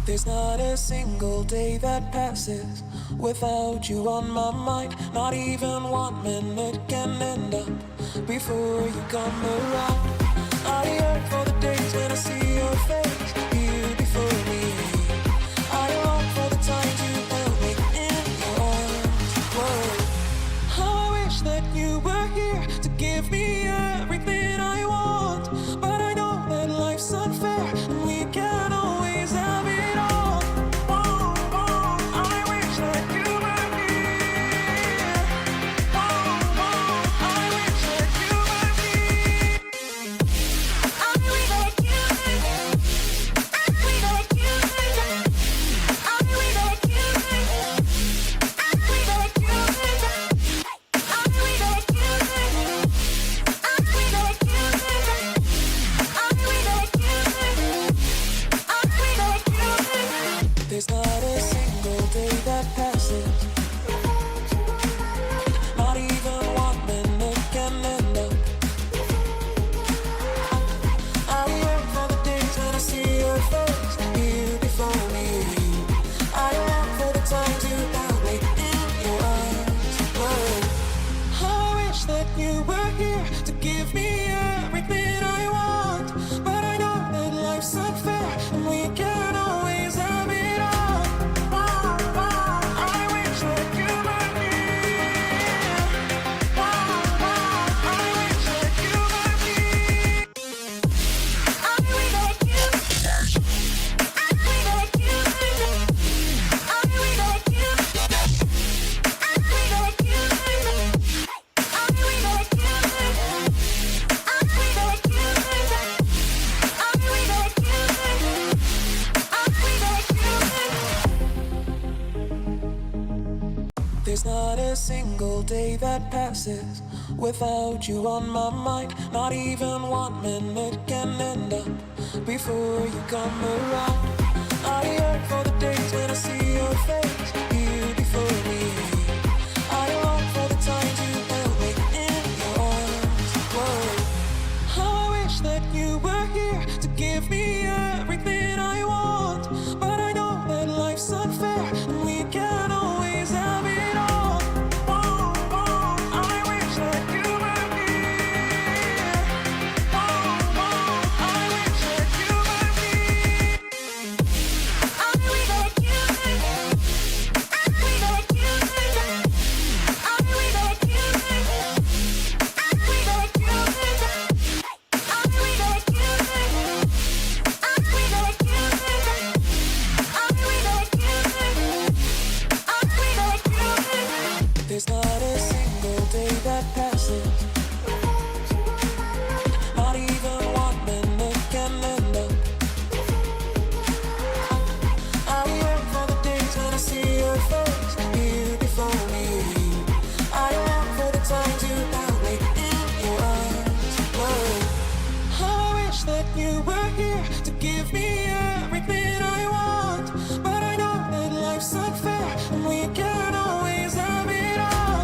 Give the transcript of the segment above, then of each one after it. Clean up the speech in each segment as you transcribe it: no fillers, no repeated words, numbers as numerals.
There's not a single day that passes without you on my mind. Not even 1 minute can end up before you come around. I yearn for the days when I see your face, you before me. I long for the times you held me in your arms. Whoa. How I wish that you were here to give me everything I want. But I know that life's unfair and we can't always have it all. Whoa, whoa, I wish that you were here. Whoa, whoa, I wish that you were here. I wish that you were here. I wish that you were here. I wish that you were here. I wish that you were here. I wish that you were here. I wish that you were here. I wish that you were here. I wish that you were here. There's not a single day that passes, not even 1 minute can end up. I yearn for the days when I see your face, you before me. I long for the times you held me in your arms. Whoa. How I wish that you were here to give me everything I want. But I know that life's unfair and we can't always have it all. Whoa, whoa, I wish that you were here. Whoa, whoa, I wish that you were here. I wish that you were here. I wish that you were here. I wish that you were here. I wish that you were here. I wish that you were here. I wish that you were here. I wish that you were here. I wish that you were here. There's not a single day that passes without you on my mind. Not even 1 minute can end up before you come around. I yearn for the days when I see your face, you before me. I long for the times you held me in your arms. Whoa. How I wish that you were here to give me everything I want. But I know that life's unfair and we can't always have it all. Whoa, whoa, I wish that you were here. Whoa, whoa, I wish that you were here. I wish that you were here. I wish that you were here. I wish that you were here. I wish that you were here. I wish that you were here. I wish that you were here. I wish that you were here. I wish that you were here. There's not a single day that passes, not even 1 minute can end up. I yearn for the days when I see your face, you before me. I long for the times you held me in your arms. Whoa. How I wish that you were here to give me everything I want. But I know that life's unfair and we can't always have it all.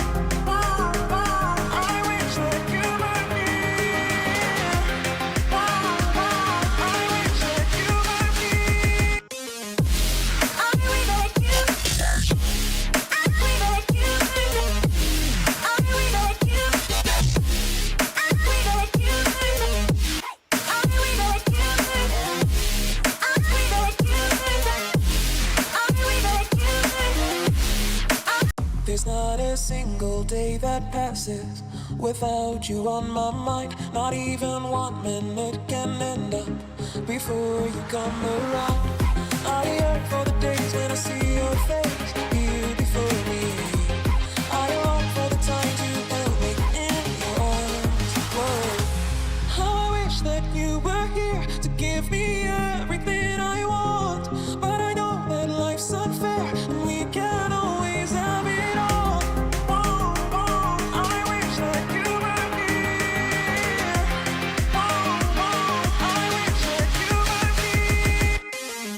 Whoa, whoa, I wish that you were here. Whoa, whoa, I wish that you were here. I wish that you were here. I wish that you were here. I wish that you were here. I wish that you were here. I wish that you were here. I wish that you were here. I wish that you were here. There's not a single day that passes without you on my mind. Not even 1 minute can end up before you come around. I yearn for the days when I see your face, you before me. I long for the times you held me in your arms. Whoa. How I wish that you were here to give me everything I want. But I know that life's unfair and we can't always have it all. Whoa, whoa, I wish that you were here. Whoa, whoa, I wish that you were here.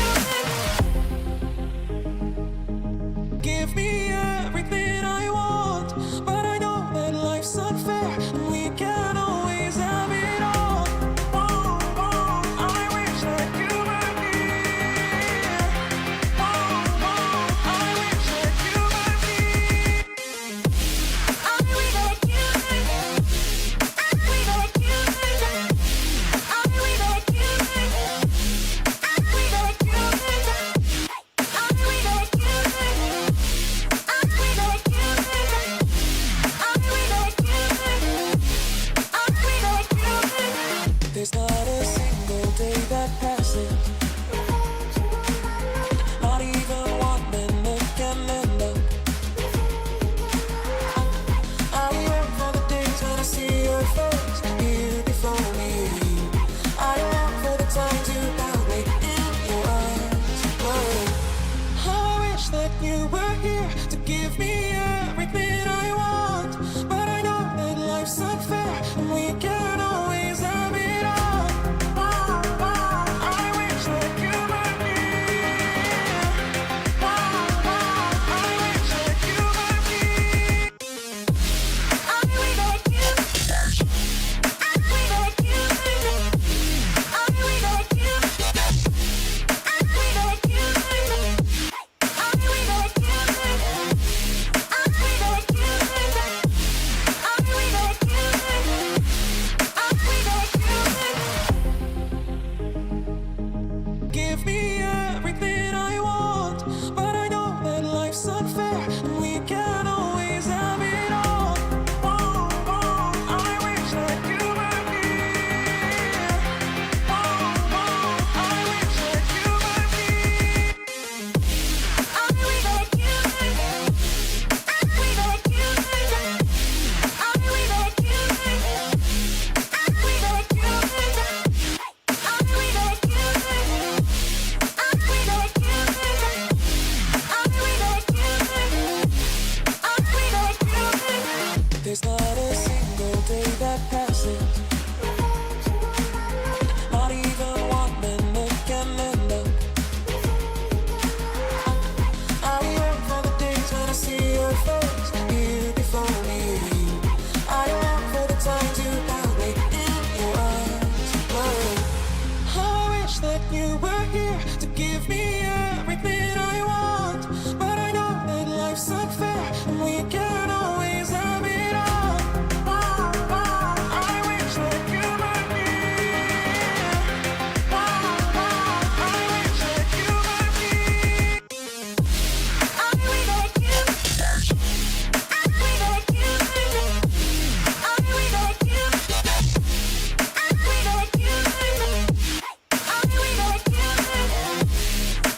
Give me everything I want, but I know that life's unfair and we can't always have it all. Whoa, whoa, I wish that you were here. Whoa, whoa, I wish that you were here. I wish that you were here. I wish that you were here. I wish that you were here. I wish that you were here. I wish that you were here. There's not a single day that passes, not even 1 minute can end up. I wait for the days when I see your face here before me. I long for the times you held me in your arms. Whoa. How I wish that you were here to give me everything I want, but I know that life's unfair and we can't always have it all. Wow, wow, I wish that you were here. Wow, wow, I wish that you were here. I wish that you were here. I wish that you were here. I wish that you were here. I wish that you were here. I wish that you were here. I wish that you were here. I wish that you were here. I wish that you were here. Give me everything I want, but I know that life's unfair and we can't always have it all. Whoa, whoa, I wish that you were here. Whoa, whoa, I wish that you were here. I wish that you were here. I wish that you were here. I wish that you were here. I wish that you were here. I wish that you were here. I wish that you were here. I wish that you were here. I wish that you were here. There's not a single day that passes, not even 1 minute can end up. I wait for the days when I see your face here before me. I long for the times you held me in your arms. Whoa. How I wish that you were here to give me everything I want, but I know that life's unfair and we can't always have it all. Wow, wow, I wish that you were here. Wow, wow, I wish that you were here. I wish that you were here. I wish that you were here. I wish that you were here. I wish that you were here. I wish that you were here.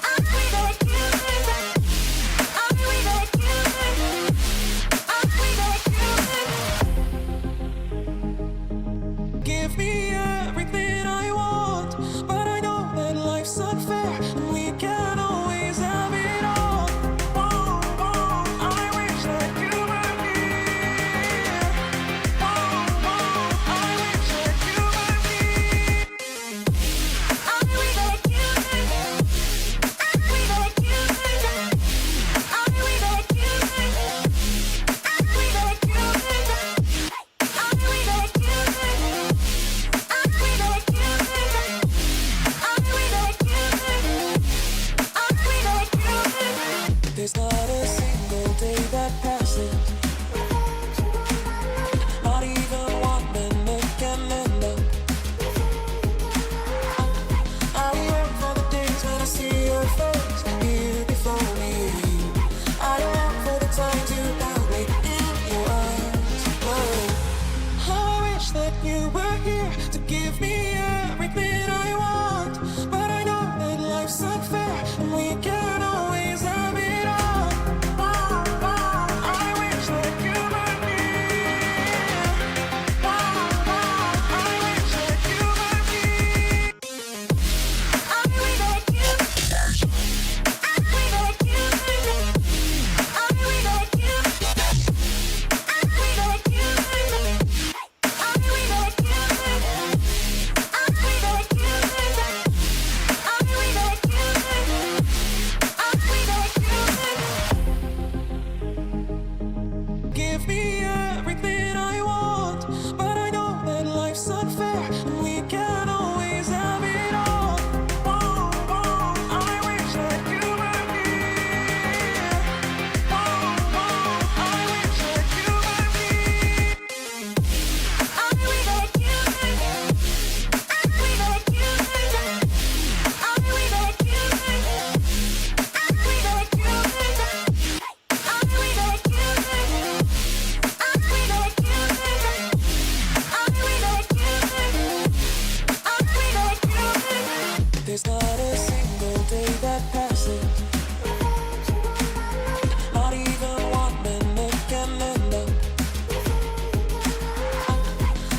There's not a single day that passes, not even 1 minute can end up.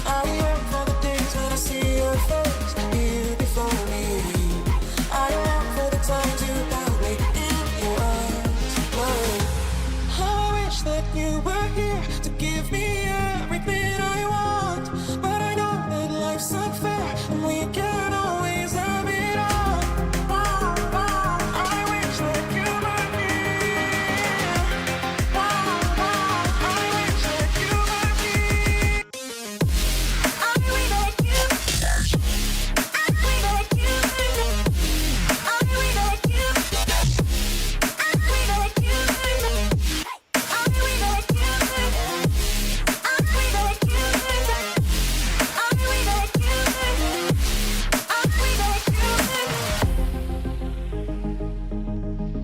I yearn for the days when I see your face, you before me. I long for the times you held me in your arms. Whoa. How I wish that you were here to give me everything I want, but I know that life's unfair and we can't always have it all. I wish that you were here. I wish that you were here. I wish that you. I wish that you. I wish that you. I wish that you. I wish that you. I wish that you. I wish that you. I wish that you.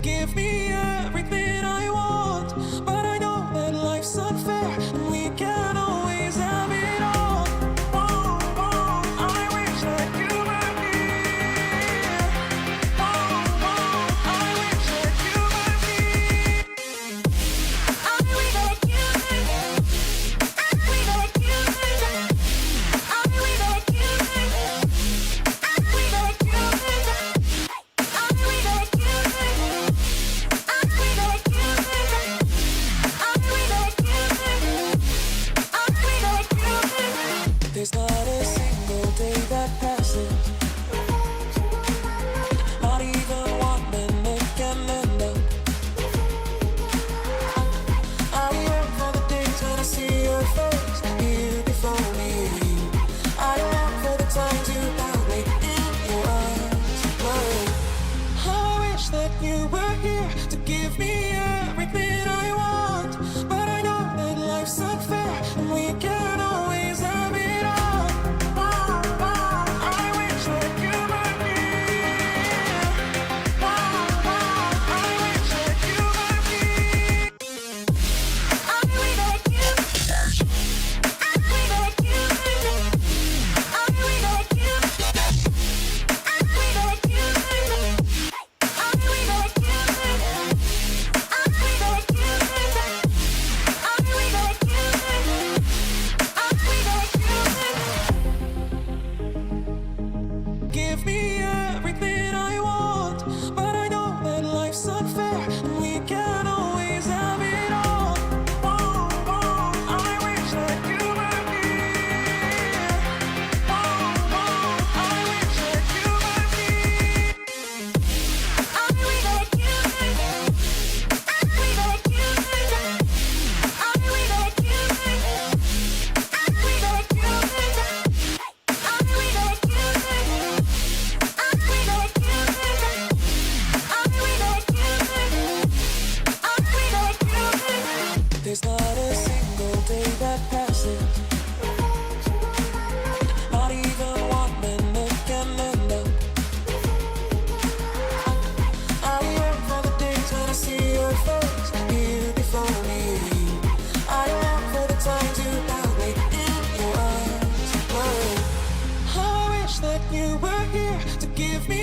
Give me everything I want, but I know that life's unfair and we can't always have it all. I wish that you were here. I wish that you were here. I wish that you. I wish that you. I wish that you. I wish that you. I wish that you. There's not a single day that passes, not even 1 minute can end up. I yearn for the days when I see your face, you before me. I long for the times you held me in your arms. Whoa. How I wish that you were here to give me everything I want, but I know that life's unfair and we can't always have it all. I wish that you were here. I wish that you were here. I wish that you. I wish that you. I wish that you. I wish that you. I wish that you. I wish that you. I wish that you. I wish that you. Give me everything I want, but I know that life's unfair and we can't always have it all. I wish that you were here. I wish that you were here. I wish that you. I wish that you. I wish that you. I wish that you. I wish that you. I wish that you. I wish that you. I wish that you. There's not a single day that passes, not even 1 minute can end up. I yearn for the days when I see your face, you before me. I long for the times you held me in your arms. Whoa. How I wish that you were here to give me